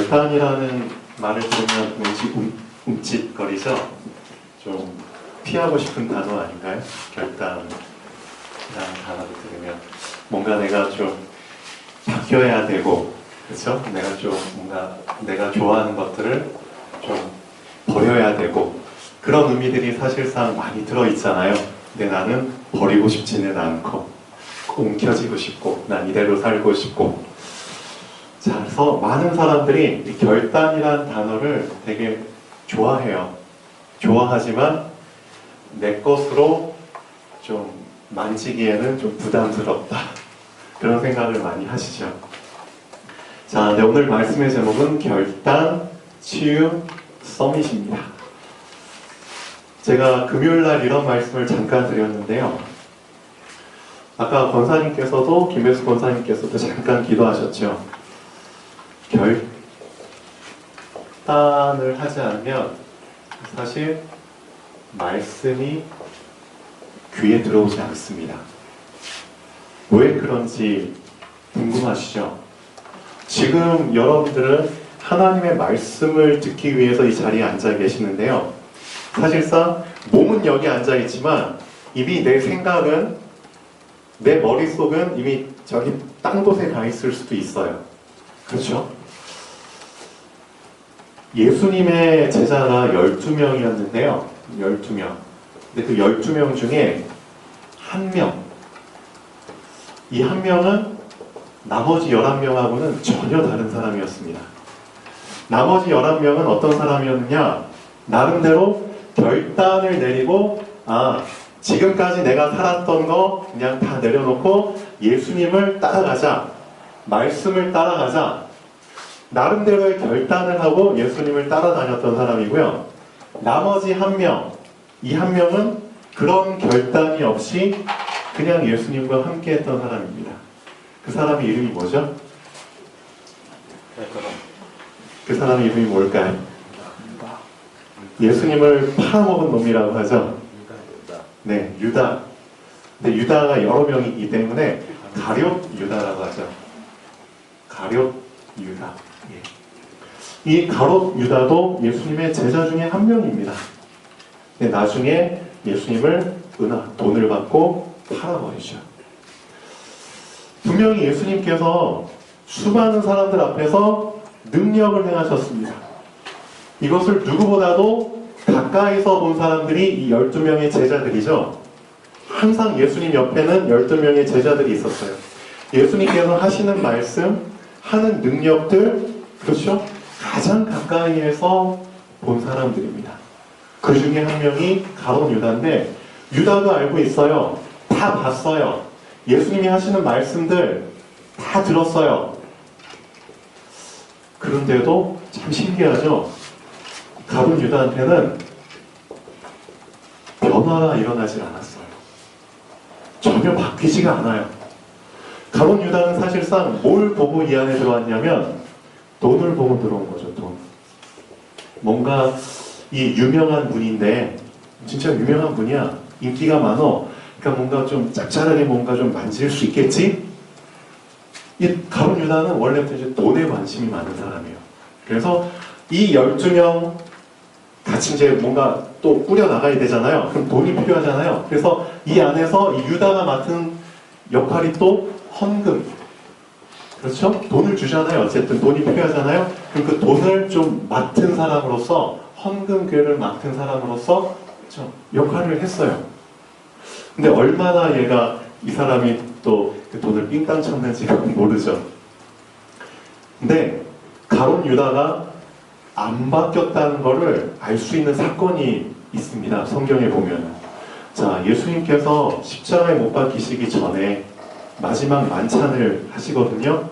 결단이라는 말을 들으면 왠지 움찔거리죠? 좀 피하고 싶은 단어 아닌가요? 결단이라는 단어를 들으면 뭔가 내가 좀 바뀌어야 되고, 그렇죠? 내가 좀 뭔가 내가 좋아하는 것들을 좀 버려야 되고, 그런 의미들이 사실상 많이 들어있잖아요. 근데 나는 버리고 싶지는 않고 움켜쥐고 싶고 난 이대로 살고 싶고. 자, 그래서 많은 사람들이 이 결단이란 단어를 되게 좋아해요. 좋아하지만 내 것으로 좀 만지기에는 좀 부담스럽다, 그런 생각을 많이 하시죠. 자, 네, 오늘 말씀의 제목은 결단, 치유, 서밋입니다. 제가 금요일날 이런 말씀을 잠깐 드렸는데요. 아까 권사님께서도, 김혜수 권사님께서도 잠깐 기도하셨죠. 결단을 하지 않으면 사실 말씀이 귀에 들어오지 않습니다. 왜 그런지 궁금하시죠? 지금 여러분들은 하나님의 말씀을 듣기 위해서 이 자리에 앉아 계시는데요. 사실상 몸은 여기 앉아 있지만 이미 내 생각은, 내 머릿속은 이미 저기 딴 곳에 가 있을 수도 있어요. 그렇죠? 예수님의 제자가 12명이었는데요. 12명. 근데 그 12명 중에 한 명, 이 한 명은 나머지 11명하고는 전혀 다른 사람이었습니다. 나머지 11명은 어떤 사람이었느냐? 나름대로 결단을 내리고, 지금까지 내가 살았던 거 그냥 다 내려놓고 예수님을 따라가자, 말씀을 따라가자, 나름대로의 결단을 하고 예수님을 따라다녔던 사람이고요. 나머지 한 명, 이 한 명은 그런 결단이 없이 그냥 예수님과 함께 했던 사람입니다. 그 사람의 이름이 뭐죠? 그 사람의 이름이 뭘까요? 예수님을 팔아먹은 놈이라고 하죠. 네, 유다. 근데 유다가 여러 명이기 때문에 가룟 유다라고 하죠. 가룟 유다. 이 가룟 유다도 예수님의 제자 중에 한 명입니다. 근데 나중에 예수님을 돈을 받고 팔아버리죠. 분명히 예수님께서 수많은 사람들 앞에서 능력을 행하셨습니다. 이것을 누구보다도 가까이서 본 사람들이 이 12명의 제자들이죠. 항상 예수님 옆에는 12명의 제자들이 있었어요. 예수님께서 하시는 말씀, 하는 능력들, 그렇죠? 가장 가까이에서 본 사람들입니다. 그 중에 한 명이 가룟 유다인데, 유다도 알고 있어요. 다 봤어요. 예수님이 하시는 말씀들 다 들었어요. 그런데도 참 신기하죠? 가룟 유다한테는 변화가 일어나질 않았어요. 전혀 바뀌지가 않아요. 가룟 유다는 사실상 뭘 보고 이 안에 들어왔냐면 돈을 보고 들어온 거죠. 돈. 뭔가 이 유명한 분인데, 진짜 유명한 분이야. 인기가 많어. 그러니까 뭔가 좀 짭짤하게 뭔가 좀 만질 수 있겠지? 이 가룟 유다는 원래부터 이제 돈에 관심이 많은 사람이에요. 그래서 이 12명 같이 이제 뭔가 또 꾸려나가야 되잖아요. 그럼 돈이 필요하잖아요. 그래서 이 안에서 이 유다가 맡은 역할이 또 헌금. 그렇죠? 돈을 주잖아요. 어쨌든 돈이 필요하잖아요. 그럼 그 돈을 좀 맡은 사람으로서, 헌금괴를 맡은 사람으로서 역할을 했어요. 근데 얼마나 이 사람이 또 그 돈을 삥땅 쳤는지가 모르죠. 근데 가룟 유다가 안 바뀌었다는 것을 알 수 있는 사건이 있습니다. 성경에 보면. 자, 예수님께서 십자가에 못 박히시기 전에 마지막 만찬을 하시거든요.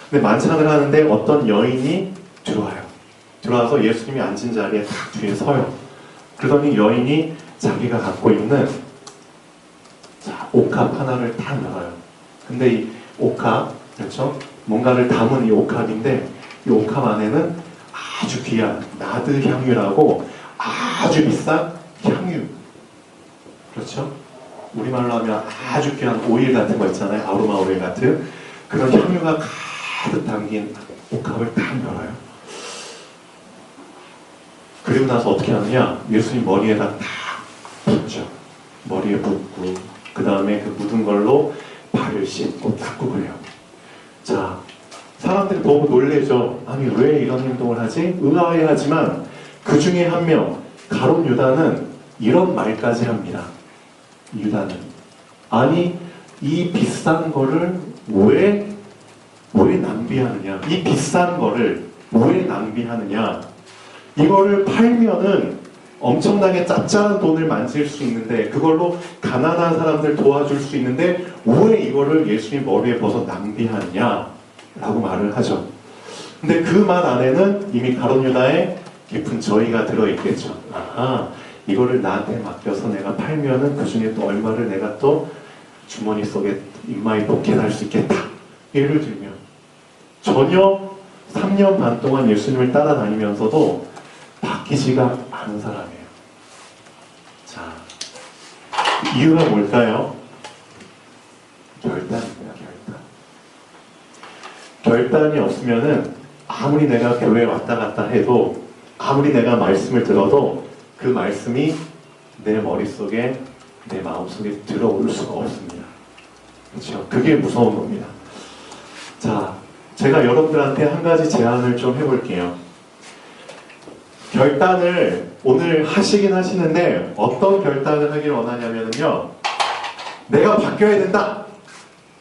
근데 만찬을 하는데 어떤 여인이 들어와요. 들어와서 예수님이 앉은 자리에 딱 뒤에 서요. 그러더니 여인이 자기가 갖고 있는 옥합 하나를 딱 열어요. 근데 이 옥합, 그렇죠? 뭔가를 담은 이 옥합인데, 이 옥합 안에는 아주 귀한 나드 향유라고 아주 비싼 향유, 그렇죠? 우리말로 하면 아주 귀한 오일 같은 거 있잖아요. 아로마 오일 같은 그런 향유가 가득 담긴 옥합을 딱 열어요. 그리고 나서 어떻게 하느냐? 예수님 머리에다 다 붓죠. 머리에 붓고 그 다음에 그 묻은 걸로 발을 씻고 닦고 그래요. 자, 사람들이 너무 놀래죠. 아니 왜 이런 행동을 하지? 의아해하지만 그 중에 한 명, 가룟 유다는 이런 말까지 합니다. 유다는 아니 이 비싼 거를 왜 낭비하느냐? 이 비싼 거를 왜 낭비하느냐? 이거를 팔면은 엄청나게 짭짤한 돈을 만질 수 있는데 그걸로 가난한 사람들 도와줄 수 있는데 왜 이거를 예수님 머리에 벗어 낭비하느냐? 라고 말을 하죠. 근데 그 말 안에는 이미 가룟 유다의 깊은 저희가 들어있겠죠. 아하, 이거를 나한테 맡겨서 내가 팔면은 그 중에 또 얼마를 내가 또 주머니 속에 인마이 포켓할 수 있겠다. 예를 들면 전혀 3년 반 동안 예수님을 따라다니면서도 바뀌지가 않은 사람이에요. 자, 이유가 뭘까요? 결단입니다. 결단이 없으면은 아무리 내가 교회에 왔다 갔다 해도 아무리 내가 말씀을 들어도 그 말씀이 내 머릿속에 내 마음속에 들어올 수가 없습니다. 그렇죠? 그게 무서운 겁니다. 자, 제가 여러분들한테 한 가지 제안을 좀 해볼게요. 결단을 오늘 하시긴 하시는데 어떤 결단을 하길 원하냐면요, 내가 바뀌어야 된다,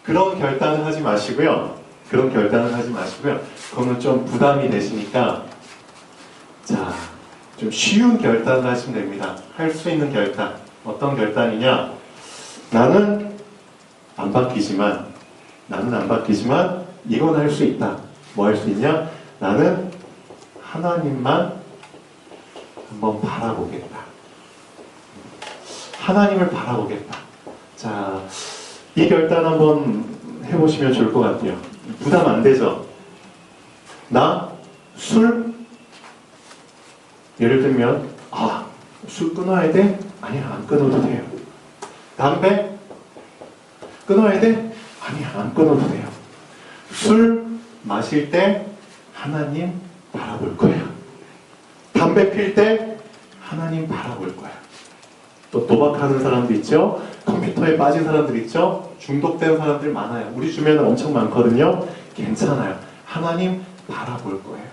그런 결단을 하지 마시고요. 그거는 좀 부담이 되시니까 자, 좀 쉬운 결단을 하시면 됩니다. 할 수 있는 결단. 어떤 결단이냐? 나는 안 바뀌지만 이건 할 수 있다. 뭐 할 수 있냐? 나는 하나님만 한번 바라보겠다. 하나님을 바라보겠다. 자, 이 결단 한번 해보시면 좋을 것 같아요. 부담 안 되죠? 나 술? 예를 들면 술 끊어야 돼? 아니야, 안 끊어도 돼요. 담배? 끊어야 돼? 아니야, 안 끊어도 돼요. 술 마실 때 하나님 바라볼 거야. 담배 필 때 하나님 바라볼 거야. 또 도박하는 사람도 있죠. 컴퓨터에 빠진 사람들 있죠. 중독된 사람들 많아요. 우리 주변에 엄청 많거든요. 괜찮아요. 하나님 바라볼 거예요.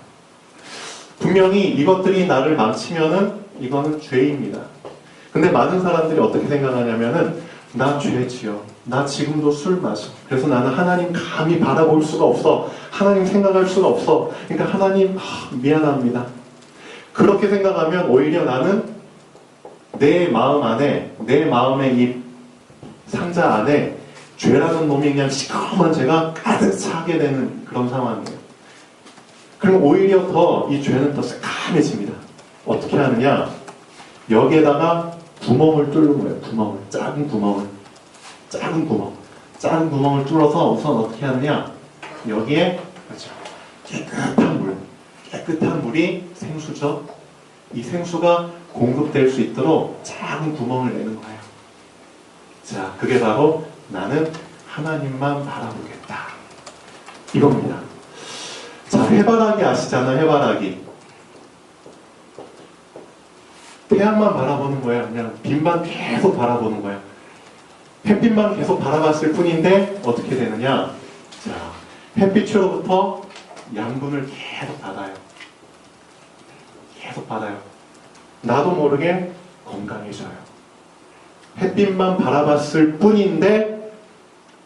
분명히 이것들이 나를 망치면은 이거는 죄입니다. 근데 많은 사람들이 어떻게 생각하냐면은 나 죄지요. 나 지금도 술 마셔. 그래서 나는 하나님 감히 바라볼 수가 없어. 하나님 생각할 수가 없어. 그러니까 하나님 미안합니다. 그렇게 생각하면 오히려 나는 내 마음 안에, 내 마음의 이 상자 안에 죄라는 놈이 그냥 시커먼 죄가 가득 차게 되는 그런 상황이에요. 그럼 오히려 더 이 죄는 더 새카매집니다. 어떻게 하느냐? 여기에다가 구멍을 뚫는 거예요. 작은 구멍을 뚫어서 우선 어떻게 하느냐? 여기에 그렇죠, 깨끗한 물이 생수죠. 이 생수가 공급될 수 있도록 작은 구멍을 내는 거예요. 자, 그게 바로 나는 하나님만 바라보겠다, 이겁니다. 자, 해바라기 아시잖아요? 해바라기. 태양만 바라보는 거예요. 그냥 빛만 계속 바라보는 거예요. 햇빛만 계속 바라봤을 뿐인데 어떻게 되느냐? 자, 햇빛으로부터 양분을 계속 받아요. 나도 모르게 건강해져요. 햇빛만 바라봤을 뿐인데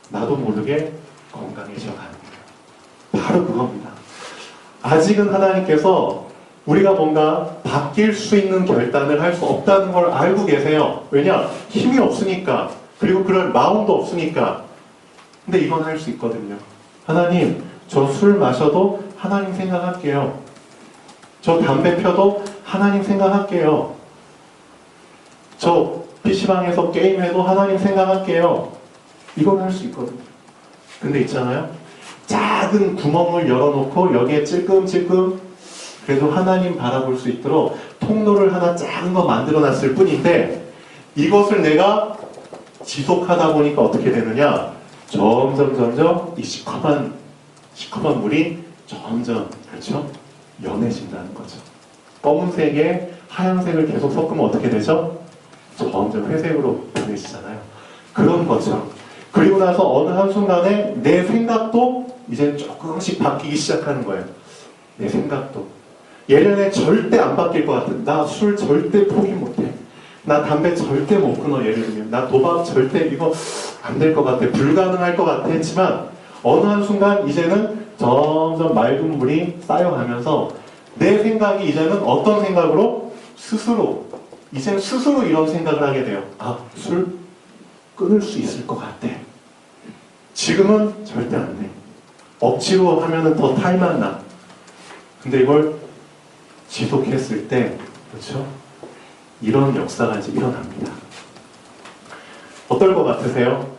나도 모르게 건강해져 가는 거예요. 바로 그겁니다. 아직은 하나님께서 우리가 뭔가 바뀔 수 있는 결단을 할 수 없다는 걸 알고 계세요. 왜냐? 힘이 없으니까. 그리고 그럴 마음도 없으니까. 근데 이건 할 수 있거든요. 하나님, 저 술 마셔도 하나님 생각할게요. 저 담배 펴도 하나님 생각할게요. 저 PC방에서 게임해도 하나님 생각할게요. 이건 할 수 있거든요. 근데 있잖아요, 작은 구멍을 열어놓고 여기에 찔끔찔끔 그래도 하나님 바라볼 수 있도록 통로를 하나 작은 거 만들어놨을 뿐인데 이것을 내가 지속하다 보니까 어떻게 되느냐? 점점 이 시커먼 물이 점점, 그렇죠? 연해진다는 거죠. 검은색의 하얀색을 계속 섞으면 어떻게 되죠? 점점 회색으로 변해지잖아요. 그런 것처럼. 그리고 나서 어느 한순간에 내 생각도 이제 조금씩 바뀌기 시작하는 거예요. 내 생각도. 예전에 절대 안 바뀔 것 같은, 나 술 절대 포기 못해. 나 담배 절대 못 끊어, 예를 들면. 나 도박 절대 이거 안 될 것 같아. 불가능할 것 같아. 했지만 어느 한순간 이제는 점점 맑은 물이 쌓여가면서 내 생각이 이제는 어떤 생각으로? 스스로. 이제는 스스로 이런 생각을 하게 돼요. 아, 술 끊을 수 있을 것 같아. 지금은 절대 안 돼. 억지로 하면은 더 탈만 나. 근데 이걸 지속했을 때, 그렇죠? 이런 역사가 이제 일어납니다. 어떨 것 같으세요?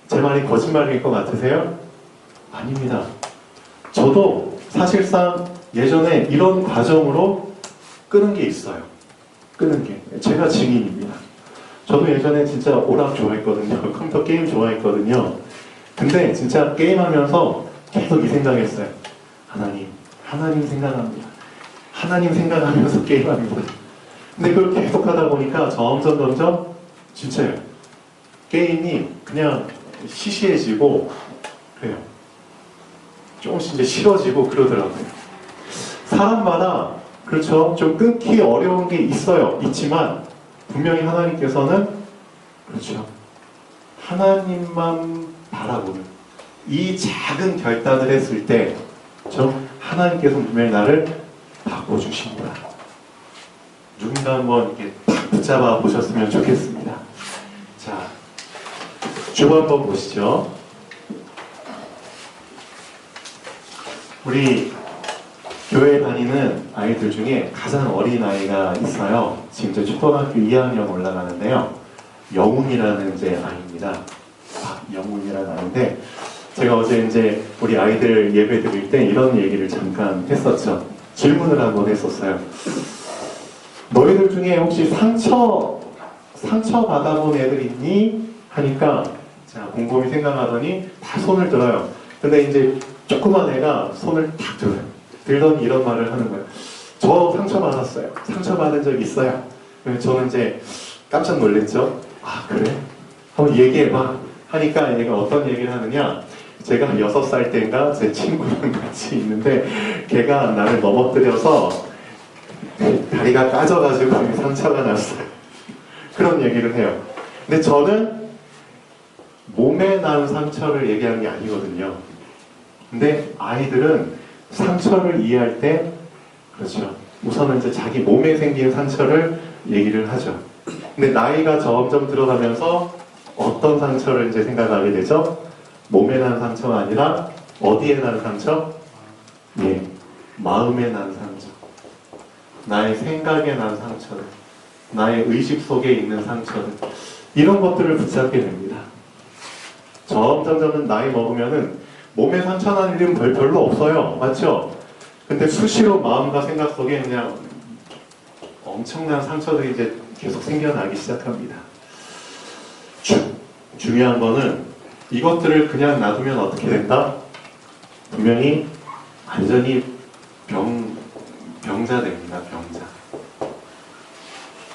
제 말이 거짓말일 것 같으세요? 아닙니다. 저도 사실상 예전에 이런 과정으로 끊은 게 있어요. 끊은 게. 제가 증인입니다. 저도 예전에 진짜 오락 좋아했거든요. 컴퓨터 게임 좋아했거든요. 근데 진짜 게임하면서 계속 이 생각했어요. 하나님 생각합니다. 하나님 생각하면서 게임합니다. 근데 그걸 계속 하다 보니까 점점 진짜요. 게임이 그냥 시시해지고 그래요. 조금씩 이제 싫어지고 그러더라고요. 사람마다 그렇죠. 좀 끊기 어려운 게 있지만 분명히 하나님께서는 그렇죠. 하나님만 바라보는 이 작은 결단을 했을 때 그렇죠. 하나님께서 분명히 나를 바꿔주십니다. 누군가 한번 이렇게 딱 붙잡아 보셨으면 좋겠습니다. 자, 주보 한번 보시죠. 우리 교회에 다니는 아이들 중에 가장 어린 아이가 있어요. 지금 이제 초등학교 2학년 올라가는데요. 영훈이라는 이제 아이입니다. 영훈이라는 아이인데 제가 어제 이제 우리 아이들 예배 드릴 때 이런 얘기를 잠깐 했었죠. 질문을 한번 했었어요. 너희들 중에 혹시 상처 받아본 애들 있니? 하니까 자 곰곰이 생각하더니 다 손을 들어요. 근데 이제 조그만 애가 손을 탁 들어요. 들더니 이런 말을 하는 거예요. 저 상처받았어요. 상처받은 적 있어요. 저는 이제 깜짝 놀랐죠. 아 그래? 한번 얘기해봐. 하니까 얘가 어떤 얘기를 하느냐. 제가 6살 때인가 제 친구랑 같이 있는데 걔가 나를 넘어뜨려서 다리가 까져가지고 상처가 났어요. 그런 얘기를 해요. 근데 저는 몸에 난 상처를 얘기하는 게 아니거든요. 근데 아이들은 상처를 이해할 때 그렇죠. 우선은 이제 자기 몸에 생긴 상처를 얘기를 하죠. 근데 나이가 점점 들어가면서 어떤 상처를 이제 생각하게 되죠? 몸에 난 상처가 아니라 어디에 난 상처? 예, 마음에 난 상처. 나의 생각에 난 상처들. 나의 의식 속에 있는 상처들. 이런 것들을 붙잡게 됩니다. 점점 나이 먹으면은 몸에 상처 나는 일은 별로 없어요. 맞죠? 근데 수시로 마음과 생각 속에 그냥 엄청난 상처들이 이제 계속 생겨나기 시작합니다. 중요한 거는 이것들을 그냥 놔두면 어떻게 된다? 분명히 완전히 병자 됩니다. 병자.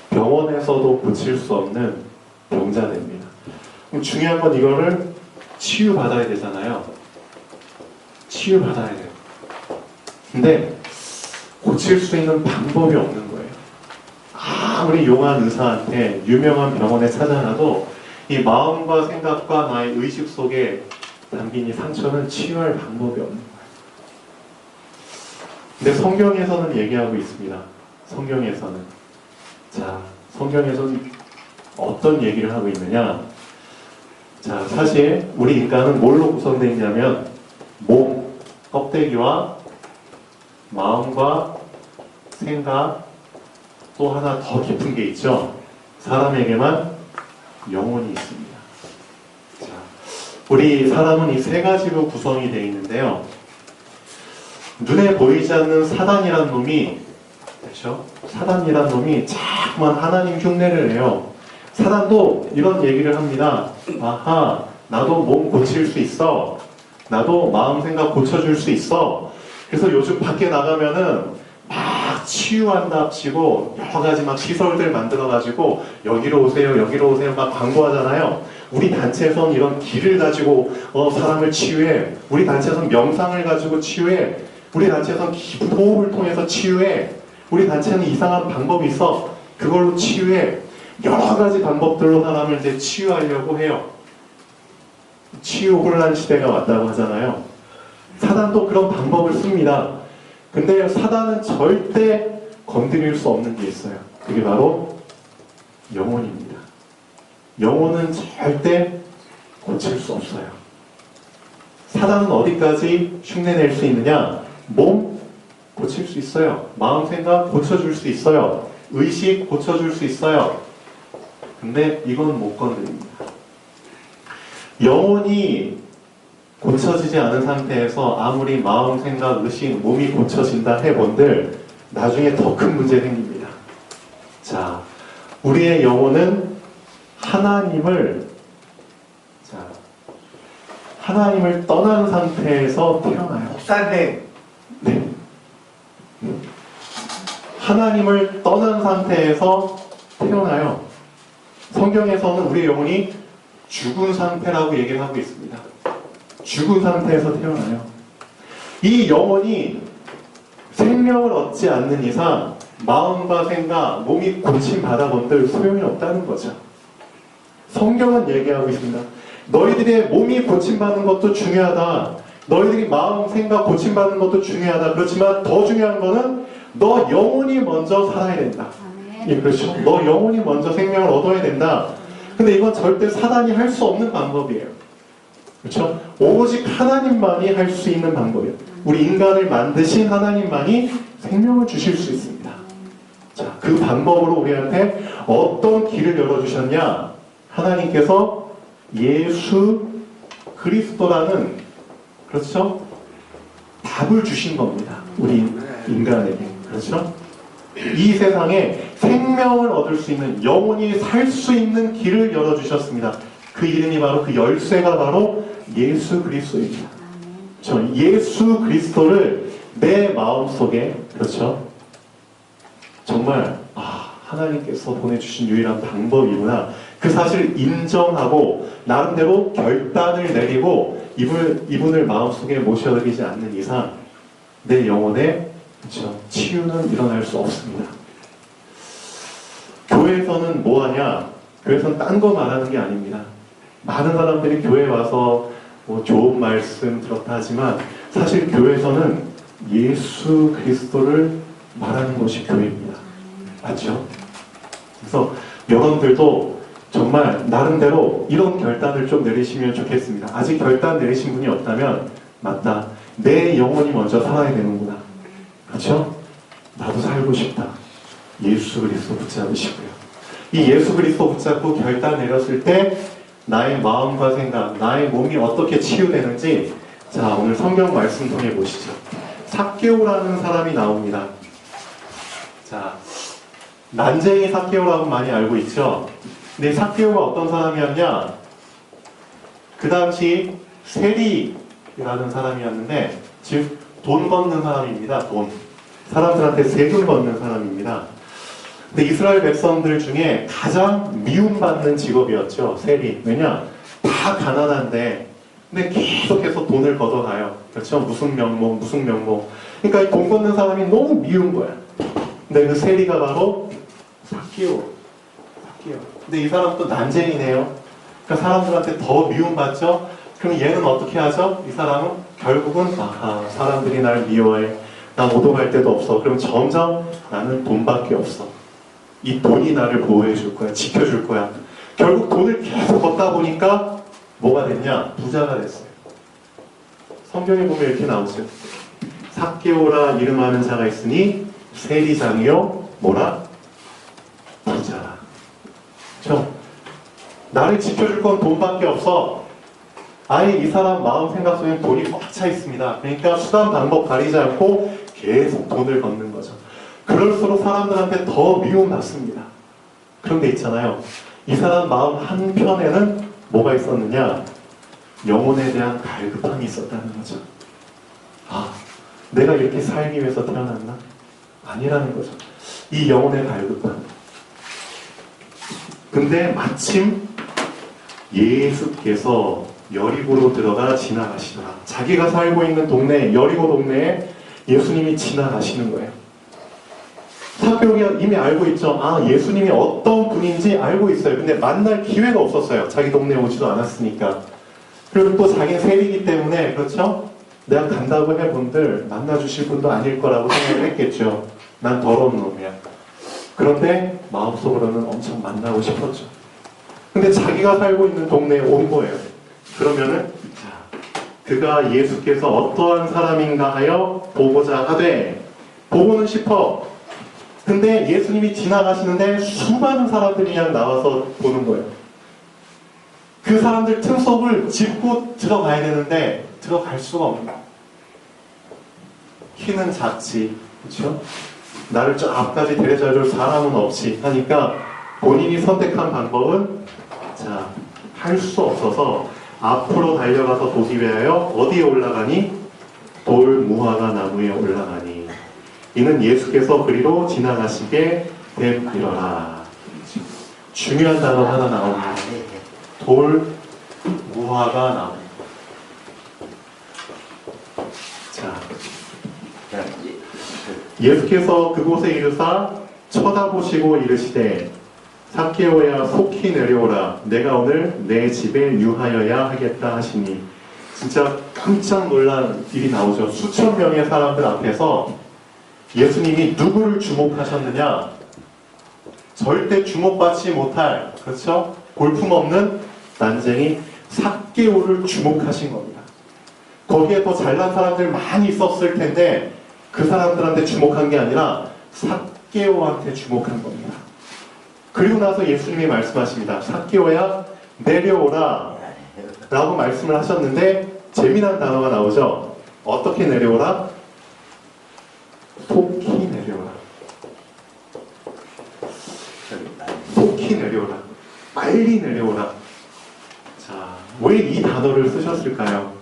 병원에서도 고칠 수 없는 병자 됩니다. 그럼 중요한 건 이거를 치유받아야 되잖아요. 치유받아야 돼요. 근데 고칠 수 있는 방법이 없는 거예요. 아무리 용한 의사한테 유명한 병원에 찾아가도 이 마음과 생각과 나의 의식 속에 담긴 이 상처는 치유할 방법이 없는 거예요. 근데 성경에서는 얘기하고 있습니다. 성경에서는. 자, 성경에서는 어떤 얘기를 하고 있느냐. 자, 사실 우리 인간은 뭘로 구성되어 있냐면 몸, 껍데기와 마음과 생각, 또 하나 더 깊은 게 있죠. 사람에게만 영혼이 있습니다. 자, 우리 사람은 이 세 가지로 구성이 되어 있는데요. 눈에 보이지 않는 사단이란 놈이, 그렇죠? 사단이란 놈이 자꾸만 하나님 흉내를 내요. 사단도 이런 얘기를 합니다. 아하, 나도 몸 고칠 수 있어. 나도 마음 생각 고쳐줄 수 있어. 그래서 요즘 밖에 나가면은 막 치유한답시고 여러 가지 막 시설들 만들어가지고 여기로 오세요, 여기로 오세요 막 광고하잖아요. 우리 단체에선 이런 길을 가지고 사람을 치유해. 우리 단체에선 명상을 가지고 치유해. 우리 단체에선 기분 호흡을 통해서 치유해. 우리 단체는 이상한 방법이 있어. 그걸로 치유해. 여러 가지 방법들로 사람을 이제 치유하려고 해요. 치유 혼란 시대가 왔다고 하잖아요. 사단도 그런 방법을 씁니다. 근데 사단은 절대 건드릴 수 없는 게 있어요. 그게 바로 영혼입니다. 영혼은 절대 고칠 수 없어요. 사단은 어디까지 흉내낼 수 있느냐? 몸 고칠 수 있어요. 마음 생각 고쳐줄 수 있어요. 의식 고쳐줄 수 있어요. 근데 이건 못 건드립니다. 영혼이 고쳐지지 않은 상태에서 아무리 마음, 생각, 의식, 몸이 고쳐진다 해본들 나중에 더 큰 문제 생깁니다. 자, 우리의 영혼은 하나님을 떠난 상태에서 태어나요. 목사님, 네. 하나님을 떠난 상태에서 태어나요. 성경에서는 우리의 영혼이 죽은 상태라고 얘기를 하고 있습니다. 죽은 상태에서 태어나요. 이 영혼이 생명을 얻지 않는 이상 마음과 생각, 몸이 고침받아본들 소용이 없다는 거죠. 성경은 얘기하고 있습니다. 너희들의 몸이 고침받는 것도 중요하다. 너희들이 마음, 생각 고침받는 것도 중요하다. 그렇지만 더 중요한 거는 너 영혼이 먼저 살아야 된다. 예, 그렇죠. 너 영혼이 먼저 생명을 얻어야 된다. 근데 이건 절대 사단이 할 수 없는 방법이에요. 그렇죠? 오직 하나님만이 할 수 있는 방법이에요. 우리 인간을 만드신 하나님만이 생명을 주실 수 있습니다. 자, 그 방법으로 우리한테 어떤 길을 열어주셨냐? 하나님께서 예수 그리스도라는, 그렇죠? 답을 주신 겁니다. 우리 인간에게. 그렇죠? 이 세상에 생명을 얻을 수 있는, 영원히 살 수 있는 길을 열어주셨습니다. 그 이름이 바로, 그 열쇠가 바로 예수 그리스도입니다. 그렇죠? 예수 그리스도를 내 마음속에, 그렇죠? 정말 하나님께서 보내주신 유일한 방법이구나. 그 사실을 인정하고 나름대로 결단을 내리고 이분을 마음속에 모셔드리지 않는 이상 내 영혼에, 그렇죠, 치유는 일어날 수 없습니다. 교회에서는 뭐하냐? 교회에서는 딴 거 말하는 게 아닙니다. 많은 사람들이 교회에 와서 뭐 좋은 말씀 들었다 하지만 사실 교회에서는 예수 그리스도를 말하는 것이 교회입니다. 맞죠? 그래서 여러분들도 정말 나름대로 이런 결단을 좀 내리시면 좋겠습니다. 아직 결단 내리신 분이 없다면, 맞다, 내 영혼이 먼저 살아야 되는구나. 그렇죠? 나도 살고 싶다. 예수 그리스도 붙잡으시고요. 이 예수 그리스도 붙잡고 결단 내렸을 때 나의 마음과 생각, 나의 몸이 어떻게 치유되는지, 자, 오늘 성경 말씀 통해 보시죠. 삭개오라는 사람이 나옵니다. 자, 난쟁이 삭개오라고 많이 알고 있죠? 근데 삭개오가 어떤 사람이었냐? 그 당시 세리라는 사람이었는데, 즉 돈 걷는 사람입니다. 돈. 사람들한테 세금 걷는 사람입니다. 근데 이스라엘 백성들 중에 가장 미움받는 직업이었죠. 세리. 왜냐? 다 가난한데 근데 계속해서 돈을 걷어가요. 그렇죠? 무슨 명목. 그러니까 이 돈 걷는 사람이 너무 미운 거야. 근데 그 세리가 바로 삭개오. 근데 이 사람도 난쟁이네요. 그러니까 사람들한테 더 미움받죠? 그럼 얘는 어떻게 하죠? 이 사람은 결국은 사람들이 날 미워해. 나 오도갈 데도 없어. 그럼 점점 나는 돈밖에 없어. 이 돈이 나를 보호해 줄 거야. 지켜줄 거야. 결국 돈을 계속 걷다 보니까 뭐가 됐냐? 부자가 됐어요. 성경에 보면 이렇게 나오죠. 삭개오라 이름하는 자가 있으니 세리장이요 뭐라? 부자라. 그렇죠? 나를 지켜줄 건 돈밖에 없어. 아예 이 사람 마음 생각 속에 돈이 꽉 차 있습니다. 그러니까 수단 방법 가리지 않고 계속 돈을 걷는 거죠. 그럴수록 사람들한테 더 미움받습니다. 그런데 있잖아요. 이 사람 마음 한편에는 뭐가 있었느냐? 영혼에 대한 갈급함이 있었다는 거죠. 내가 이렇게 살기 위해서 태어났나? 아니라는 거죠. 이 영혼의 갈급함. 근데 마침 예수께서 여리고로 들어가 지나가시더라. 자기가 살고 있는 동네, 여리고 동네에 예수님이 지나가시는 거예요. 사개오가 이미 알고 있죠. 아, 예수님이 어떤 분인지 알고 있어요. 근데 만날 기회가 없었어요. 자기 동네에 오지도 않았으니까. 그리고 또 자기는 세리기 때문에, 그렇죠? 내가 간다고 해본들 만나주실 분도 아닐 거라고 생각을 했겠죠. 난 더러운 놈이야. 그런데 마음속으로는 엄청 만나고 싶었죠. 근데 자기가 살고 있는 동네에 온 거예요. 그러면은 자, 그가 예수께서 어떠한 사람인가 하여 보고자 하되, 보고는 싶어. 근데 예수님이 지나가시는데 수많은 사람들이 그냥 나와서 보는 거예요. 그 사람들 틈속을 짚고 들어가야 되는데 들어갈 수가 없는 거예요. 키는 작지, 그렇죠? 나를 저 앞까지 데려다줄 사람은 없이 하니까 본인이 선택한 방법은 자, 할 수 없어서 앞으로 달려가서 보기 위하여 어디에 올라가니? 돌 무화과 나무에 올라가니 이는 예수께서 그리로 지나가시게 됨이러라. 중요한 단어 하나 나옵니다. 돌 무화과 나무. 자, 예수께서 그곳에 이르사 쳐다보시고 이르시되 삭개오야 속히 내려오라. 내가 오늘 내 집에 유하여야 하겠다 하시니. 진짜 깜짝 놀란 일이 나오죠. 수천 명의 사람들 앞에서 예수님이 누구를 주목하셨느냐? 절대 주목받지 못할, 그렇죠? 볼품없는 난쟁이 삭개오를 주목하신 겁니다. 거기에 더 잘난 사람들 많이 있었을 텐데 그 사람들한테 주목한 게 아니라 삭개오한테 주목한 겁니다. 그리고 나서 예수님이 말씀하십니다. 삭개오야 내려오라 라고 말씀을 하셨는데 재미난 단어가 나오죠. 어떻게 내려오라? 속히 내려오라. 속히 내려오라. 빨리 내려오라. 자, 왜 이 단어를 쓰셨을까요?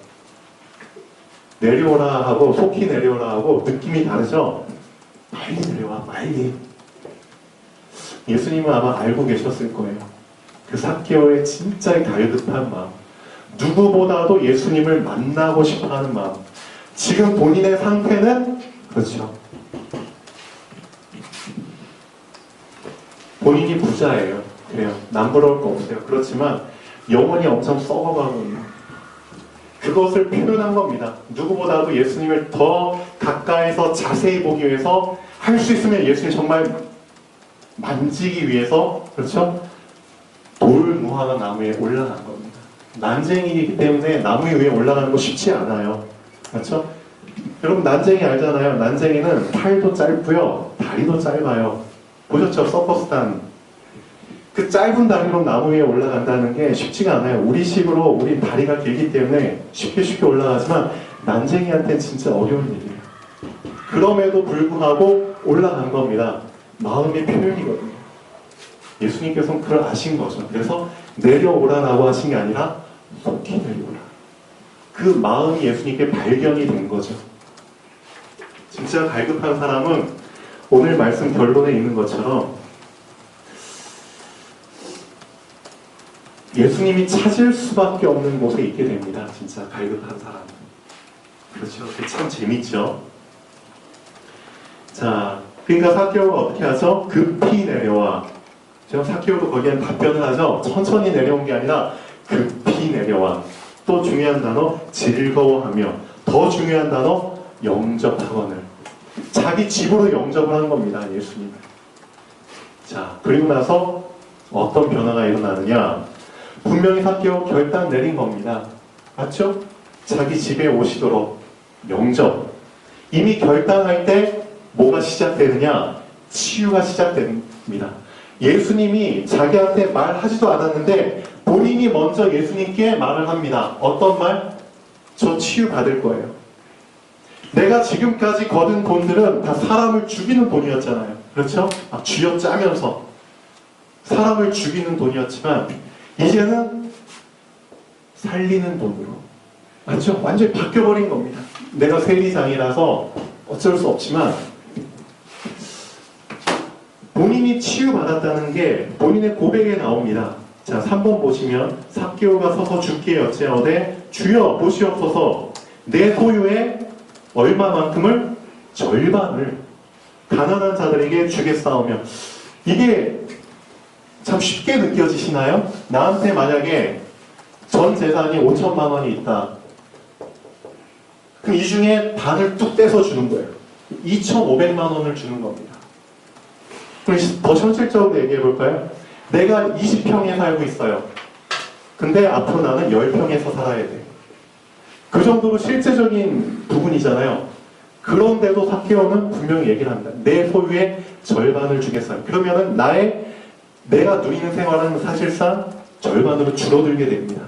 내려오라 하고 속히 내려오라 하고 느낌이 다르죠? 빨리 내려와, 빨리. 예수님은 아마 알고 계셨을 거예요. 그 삭개오의 진짜의 갈급한 마음. 누구보다도 예수님을 만나고 싶어하는 마음. 지금 본인의 상태는 그렇죠. 본인이 부자예요. 그래요. 남부러울 거 없어요. 그렇지만 영혼이 엄청 썩어가고 있는 그것을 표현한 겁니다. 누구보다도 예수님을 더 가까이서 자세히 보기 위해서 할 수 있으면 예수님 정말 만지기 위해서 그렇죠? 돌 무화과 나무에 올라간 겁니다. 난쟁이기 때문에 나무 위에 올라가는 거 쉽지 않아요. 그렇죠? 여러분 난쟁이 알잖아요. 난쟁이는 팔도 짧고요. 다리도 짧아요. 보셨죠? 서커스단. 그 짧은 다리로 나무 위에 올라간다는 게 쉽지가 않아요. 우리식으로 우리 다리가 길기 때문에 쉽게 올라가지만 난쟁이한테는 진짜 어려운 일이에요. 그럼에도 불구하고 올라간 겁니다. 마음의 표현이거든요. 예수님께서는 그걸 아신 거죠. 그래서 내려오라라고 하신 게 아니라 속히 내려오라. 그 마음이 예수님께 발견이 된 거죠. 진짜 갈급한 사람은 오늘 말씀 결론에 있는 것처럼 예수님이 찾을 수밖에 없는 곳에 있게 됩니다. 진짜 갈급한 사람은. 그렇죠. 참 재밌죠. 자, 그러니까 삭개오가 어떻게 하죠? 급히 내려와. 지금 삭개오도 거기에 답변을 하죠. 천천히 내려온 게 아니라 급히 내려와. 또 중요한 단어 즐거워하며. 더 중요한 단어 영접하거늘. 자기 집으로 영접을 한 겁니다. 예수님을. 자, 그리고 나서 어떤 변화가 일어나느냐? 분명히 삭개오 결단 내린 겁니다. 맞죠? 자기 집에 오시도록 영접. 이미 결단할 때 뭐가 시작되느냐? 치유가 시작됩니다. 예수님이 자기한테 말하지도 않았는데 본인이 먼저 예수님께 말을 합니다. 어떤 말? 저 치유 받을 거예요. 내가 지금까지 거둔 돈들은 다 사람을 죽이는 돈이었잖아요. 그렇죠? 막 쥐어짜면서 사람을 죽이는 돈이었지만 이제는 살리는 돈으로. 맞죠? 완전히 바뀌어버린 겁니다. 내가 세리장이라서 어쩔 수 없지만 본인이 치유받았다는 게 본인의 고백에 나옵니다. 자, 3번 보시면 삭개오가 서서 주께 여짜오되 주여 보시옵소서 내 소유의 얼마만큼을 절반을 가난한 자들에게 주겠사오며. 이게 참 쉽게 느껴지시나요? 나한테 만약에 전 재산이 5천만 원이 있다. 그럼 이 중에 반을 뚝 떼서 주는 거예요. 2,500만 원을 주는 겁니다. 그럼 더 현실적으로 얘기해 볼까요? 내가 20평에 살고 있어요. 근데 앞으로 나는 10평에서 살아야 돼. 그 정도로 실제적인 부분이잖아요. 그런데도 삭개오는 분명히 얘기를 합니다. 내 소유의 절반을 주겠어요. 그러면은 내가 누리는 생활은 사실상 절반으로 줄어들게 됩니다.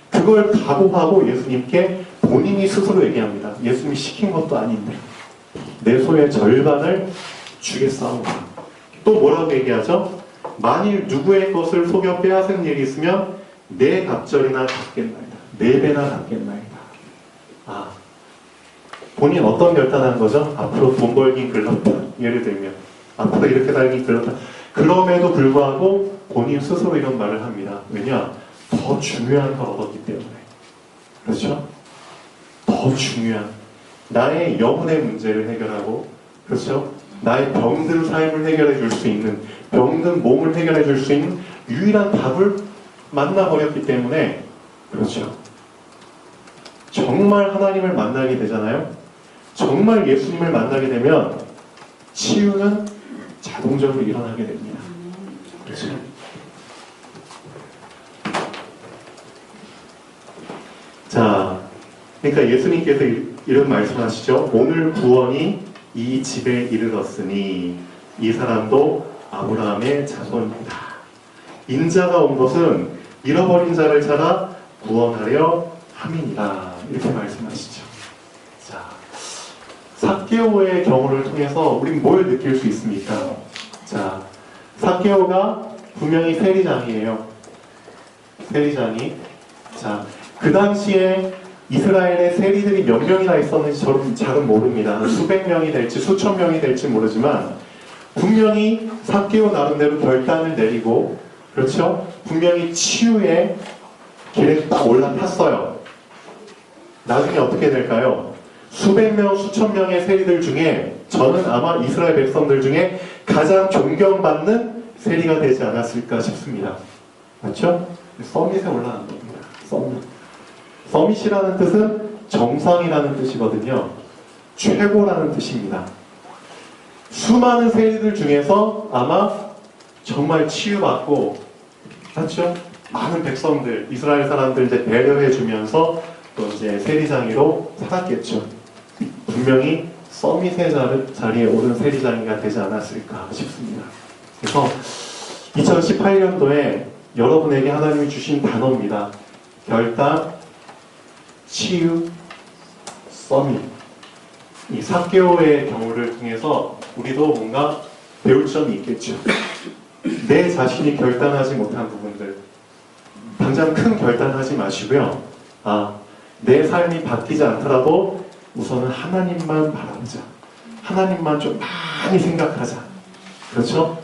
그걸 각오하고 예수님께 본인이 스스로 얘기합니다. 예수님이 시킨 것도 아닌데 내 소유의 절반을 주겠사오니. 또 뭐라고 얘기하죠? 만일 누구의 것을 속여 빼앗은 일이 있으면 내 갑절이나 갚겠나이다. 네 배나 갚겠나이다. 아, 본인 어떤 결단하는 거죠? 앞으로 돈 벌긴 글렀다. 예를 들면 앞으로 이렇게 살긴 글렀다. 그럼에도 불구하고 본인 스스로 이런 말을 합니다. 왜냐? 더 중요한 걸 얻었기 때문에. 그렇죠? 더 중요한 나의 영혼의 문제를 해결하고, 그렇죠? 나의 병든 삶을 해결해 줄 수 있는, 병든 몸을 해결해 줄 수 있는 유일한 답을 만나버렸기 때문에, 그렇죠? 정말 하나님을 만나게 되잖아요. 정말 예수님을 만나게 되면 치유는 자동적으로 일어나게 됩니다. 그렇죠? 자, 그러니까 예수님께서 이런 말씀하시죠. 오늘 구원이 이 집에 이르렀으니 이 사람도 아브라함의 자손이다. 인자가 온 것은 잃어버린 자를 찾아 구원하려 함이니라. 이렇게 말씀하시죠. 자, 삭개오의 경우를 통해서 우린 뭘 느낄 수 있습니까? 자, 삭개오가 분명히 세리장이에요. 세리장이. 자, 그 당시에 이스라엘의 세리들이 몇 명이나 있었는지 저는 잘은 모릅니다. 수백 명이 될지 수천 명이 될지 모르지만 분명히 삭개오 나름대로 결단을 내리고, 그렇죠? 분명히 치유의 길에 딱 올라탔어요. 나중에 어떻게 될까요? 수백 명, 수천 명의 세리들 중에 저는 아마 이스라엘 백성들 중에 가장 존경받는 세리가 되지 않았을까 싶습니다. 맞죠? 서밋에 올라간 겁니다. 서밋. 서밋이라는 뜻은 정상이라는 뜻이거든요. 최고라는 뜻입니다. 수많은 세리들 중에서 아마 정말 치유받고, 맞죠? 많은 백성들, 이스라엘 사람들 이제 배려해주면서 또 이제 세리장이로 살았겠죠. 분명히 서밋의 자리에 오른 세리장이가 되지 않았을까 싶습니다. 그래서 2018년도에 여러분에게 하나님이 주신 단어입니다. 결단, 치유, 서밋. 이 삭개오의 경우를 통해서 우리도 뭔가 배울 점이 있겠죠. 내 자신이 결단하지 못한 부분들, 당장 큰 결단하지 마시고요. 내 삶이 바뀌지 않더라도 우선은 하나님만 바라보자. 하나님만 좀 많이 생각하자. 그렇죠?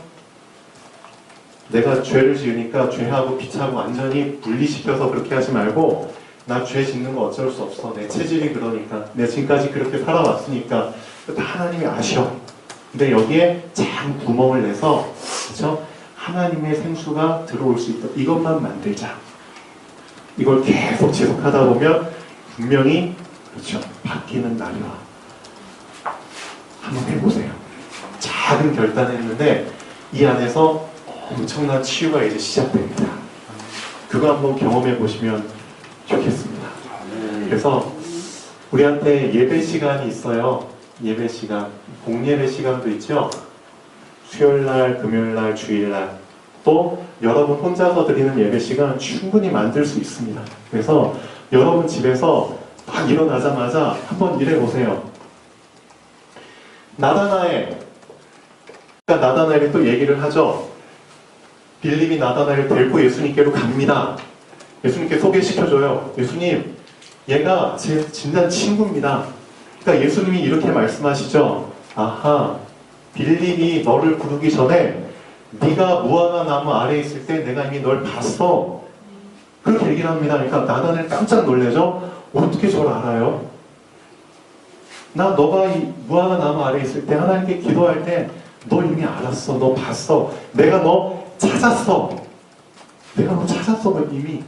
내가 죄를 지으니까 죄하고 빛하고 완전히 분리시켜서 그렇게 하지 말고, 나 죄 짓는 거 어쩔 수 없어. 내 체질이 그러니까. 내 지금까지 그렇게 살아왔으니까. 다 하나님이 아셔. 근데 여기에 장 구멍을 내서, 그렇죠? 하나님의 생수가 들어올 수 있도록 이것만 만들자. 이걸 계속 지속하다 보면 분명히, 그렇죠, 바뀌는 날이 와. 한번 해보세요. 작은 결단했는데 이 안에서 엄청난 치유가 이제 시작됩니다. 그거 한번 경험해 보시면 좋겠습니다. 그래서 우리한테 예배 시간이 있어요. 예배 시간, 공예배 시간도 있죠. 수요일날, 금요일날, 주일날, 또 여러분 혼자서 드리는 예배 시간 충분히 만들 수 있습니다. 그래서 여러분 집에서 딱 일어나자마자 한번 일해보세요. 나다나엘이 또 얘기를 하죠. 빌립이 나다나엘을 데리고 예수님께로 갑니다. 예수님께 소개시켜줘요. 예수님, 얘가 제 진짜 친구입니다. 그러니까 예수님이 이렇게 말씀하시죠. 아하, 빌립이 너를 부르기 전에 네가 무화과 나무 아래에 있을 때 내가 이미 널 봤어. 그렇게 얘기를 합니다. 그러니까 나단을 깜짝 놀래죠. 어떻게 저를 알아요? 나 너가 이 무화과 나무 아래에 있을 때 하나님께 기도할 때 너 이미 알았어. 너 봤어. 내가 너 찾았어. 내가 너 찾았어. 너 이미.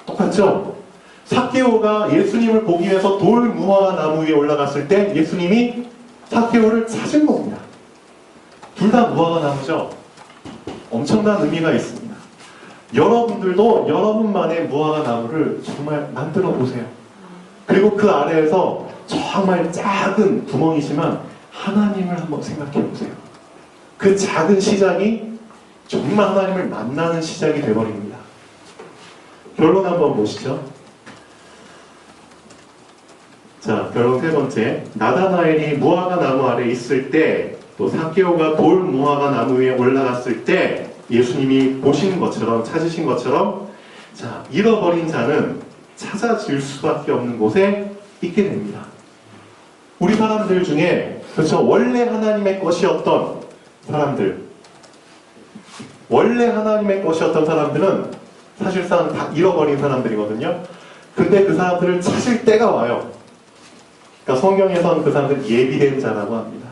똑같죠? 삭개오가 예수님을 보기 위해서 돌 무화과 나무 위에 올라갔을 때 예수님이 삭개오를 찾은 겁니다. 둘 다 무화과 나무죠? 엄청난 의미가 있습니다. 여러분들도 여러분만의 무화과 나무를 정말 만들어 보세요. 그리고 그 아래에서 정말 작은 구멍이지만 하나님을 한번 생각해 보세요. 그 작은 시작이 정말 하나님을 만나는 시작이 되어버립니다. 결론 한번 보시죠. 자, 결론 세 번째. 나다나엘이 무화과 나무 아래 있을 때, 또 삭개오가 돌 무화과 나무 위에 올라갔을 때 예수님이 보신 것처럼, 찾으신 것처럼, 자, 잃어버린 자는 찾아질 수밖에 없는 곳에 있게 됩니다. 우리 사람들 중에, 그렇죠, 원래 하나님의 것이었던 사람들, 원래 하나님의 것이었던 사람들은 사실상 다 잃어버린 사람들이거든요. 근데 그 사람들을 찾을 때가 와요. 그러니까 성경에서는 그 사람들 예비된 자라고 합니다.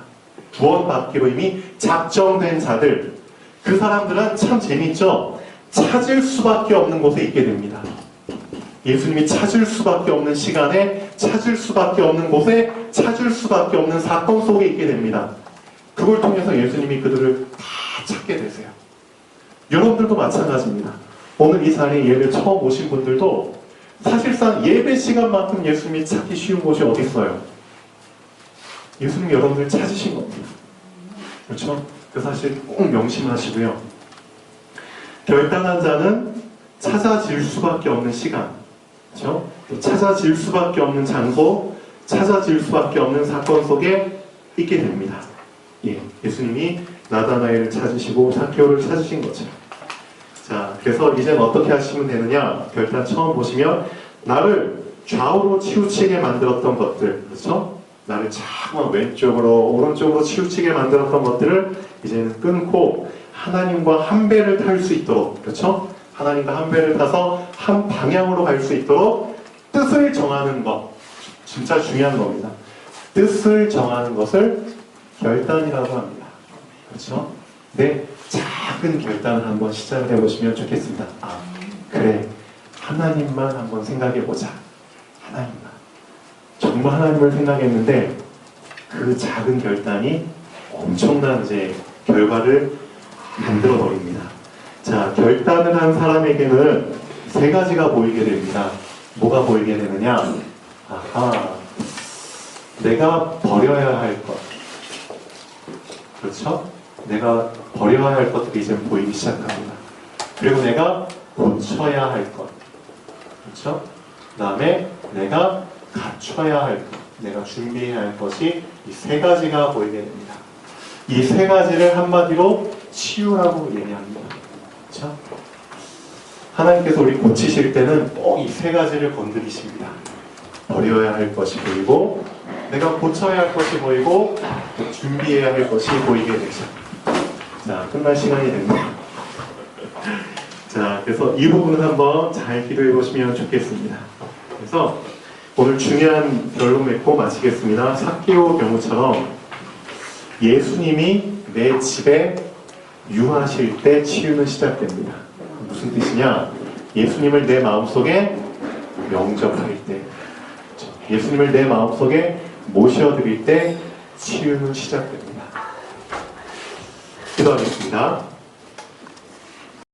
구원받기로 이미 작정된 자들. 그 사람들은 참 재밌죠. 찾을 수밖에 없는 곳에 있게 됩니다. 예수님이 찾을 수밖에 없는 시간에, 찾을 수밖에 없는 곳에, 찾을 수밖에 없는 사건 속에 있게 됩니다. 그걸 통해서 예수님이 그들을 다 찾게 되세요. 여러분들도 마찬가지입니다. 오늘 이 자리에 예배 처음 오신 분들도 사실상 예배 시간만큼 예수님이 찾기 쉬운 곳이 어디 있어요? 예수님이 여러분들 찾으신 겁니다. 그렇죠? 그 사실 꼭 명심하시고요. 결단한 자는 찾아질 수밖에 없는 시간, 그렇죠? 찾아질 수밖에 없는 장소, 찾아질 수밖에 없는 사건 속에 있게 됩니다. 예, 예수님이 나다나엘을 찾으시고 삭개오를 찾으신 것처럼. 자, 그래서 이제는 어떻게 하시면 되느냐? 결단 처음 보시면 나를 좌우로 치우치게 만들었던 것들, 그렇죠? 나를 자꾸 왼쪽으로 오른쪽으로 치우치게 만들었던 것들을 이제는 끊고 하나님과 한 배를 탈 수 있도록, 그렇죠? 하나님과 한 배를 타서 한 방향으로 갈 수 있도록 뜻을 정하는 것, 진짜 중요한 겁니다. 뜻을 정하는 것을 결단이라고 합니다. 그렇죠? 네, 작은 결단을 한번 시작을 해보시면 좋겠습니다. 아, 그래, 하나님만 한번 생각해보자. 하나님만. 정말 하나님을 생각했는데 그 작은 결단이 엄청난 이제 결과를 만들어 버립니다. 자, 결단을 한 사람에게는 세 가지가 보이게 됩니다. 뭐가 보이게 되느냐? 아하, 내가 버려야 할 것. 그렇죠? 내가 버려야 할 것들이 이제 보이기 시작합니다. 그리고 내가 고쳐야 할 것. 그렇죠? 그 다음에 내가 갖춰야 할 것. 내가 준비해야 할 것이 이 세 가지가 보이게 됩니다. 이 세 가지를 한마디로 치유라고 얘기합니다. 그렇죠? 하나님께서 우리 고치실 때는 꼭 이 세 가지를 건드리십니다. 버려야 할 것이 보이고, 내가 고쳐야 할 것이 보이고, 준비해야 할 것이 보이게 되죠. 자, 끝날 시간이 됐네요. 자, 그래서 이 부분을 한번 잘 기도해 보시면 좋겠습니다. 그래서 오늘 중요한 결론 맺고 마치겠습니다. 삭개오 경우처럼 예수님이 내 집에 유하실 때 치유는 시작됩니다. 무슨 뜻이냐? 예수님을 내 마음속에 영접할 때, 예수님을 내 마음속에 모셔드릴 때 치유는 시작됩니다. 기도하겠습니다.